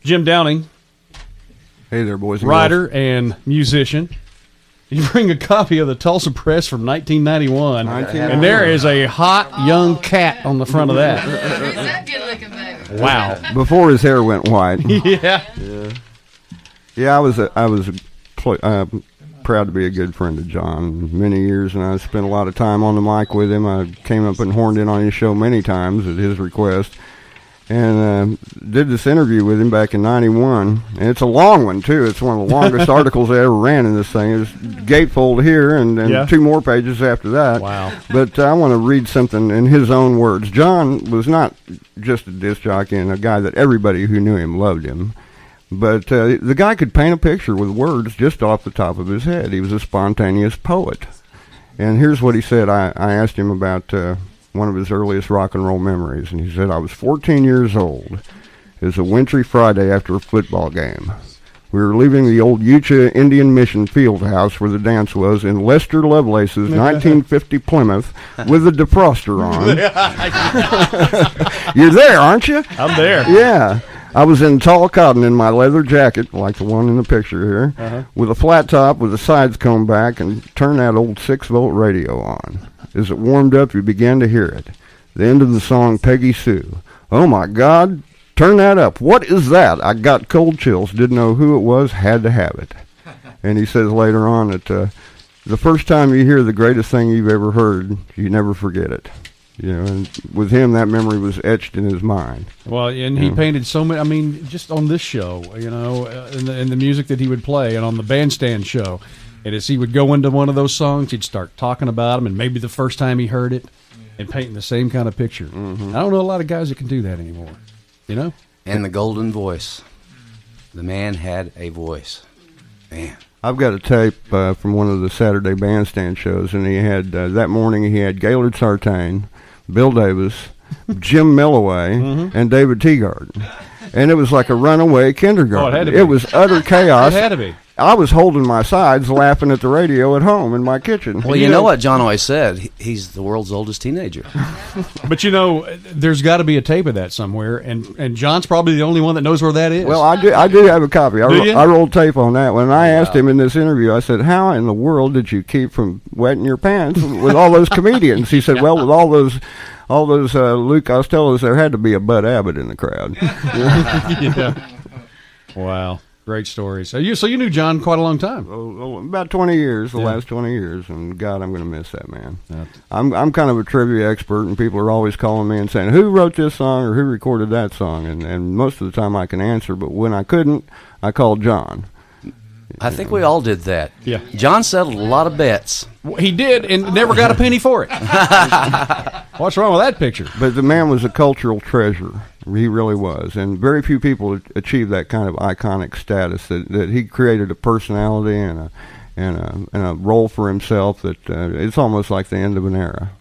Jim Downing. Hey there, boys. Writer and musician. You bring a copy of the Tulsa Press from 1991, and there is a hot young cat on the front of that. That good looking baby. Wow. Before his hair went white. Yeah. Yeah, I was proud to be a good friend of John many years, and I spent a lot of time on the mic with him. I came up and horned in on his show many times at his request, and did this interview with him back in '91. And it's a long one too. It's one of the longest articles I ever ran in this thing. It's gatefold here, and 2 more pages after that. Wow. But I want to read something in his own words. John was not just a disc jockey and a guy that everybody who knew him loved him. But the guy could paint a picture with words just off the top of his head. He was a spontaneous poet. And here's what he said. I asked him about one of his earliest rock and roll memories, and he said, I was 14 years old. It was a wintry Friday after a football game. We were leaving the old Utah Indian Mission field house where the dance was in Lester Lovelace's 1950 Plymouth with the defroster on. You're there, aren't you? I'm there. Yeah. I was in tall cotton in my leather jacket, like the one in the picture here, with a flat top with the sides combed back, and turned that old 6-volt radio on. As it warmed up, you began to hear it. The end of the song, Peggy Sue. Oh, my God, turn that up. What is that? I got cold chills, didn't know who it was, had to have it. And he says later on that the first time you hear the greatest thing you've ever heard, you never forget it. You know, and with him, that memory was etched in his mind. Well, and he painted so many. I mean, just on this show, you know, and the music that he would play, and on the bandstand show, and as he would go into one of those songs, he'd start talking about them, and maybe the first time he heard it, and painting the same kind of picture. I don't know a lot of guys that can do that anymore. You know. And the golden voice. The man had a voice. Man. I've got a tape from one of the Saturday bandstand shows, and he had that morning he had Gaylord Sartain, Bill Davis, Jim Milloway, and David Teagarden. And it was like a runaway kindergarten. Oh, it had to be. It was utter chaos. It had to be. I was holding my sides laughing at the radio at home in my kitchen. Well, you know what John always said? He's the world's oldest teenager. But, you know, there's got to be a tape of that somewhere, and John's probably the only one that knows where that is. Well, I do have a copy. I rolled tape on that one. And I asked him in this interview, I said, how in the world did you keep from wetting your pants with all those comedians? He said, well, with all those Lou Costellos, there had to be a Bud Abbott in the crowd. Yeah. Wow. Great story. So you knew John quite a long time. About 20 years, the last 20 years, and God, I'm going to miss that man. I'm kind of a trivia expert, and people are always calling me and saying, who wrote this song or who recorded that song? And most of the time I can answer, but when I couldn't, I called John. I think we all did that. Yeah. John settled a lot of bets. He did, and never got a penny for it. What's wrong with that picture? But the man was a cultural treasure. He really was. And very few people achieve that kind of iconic status, that he created a personality and a role for himself that it's almost like the end of an era.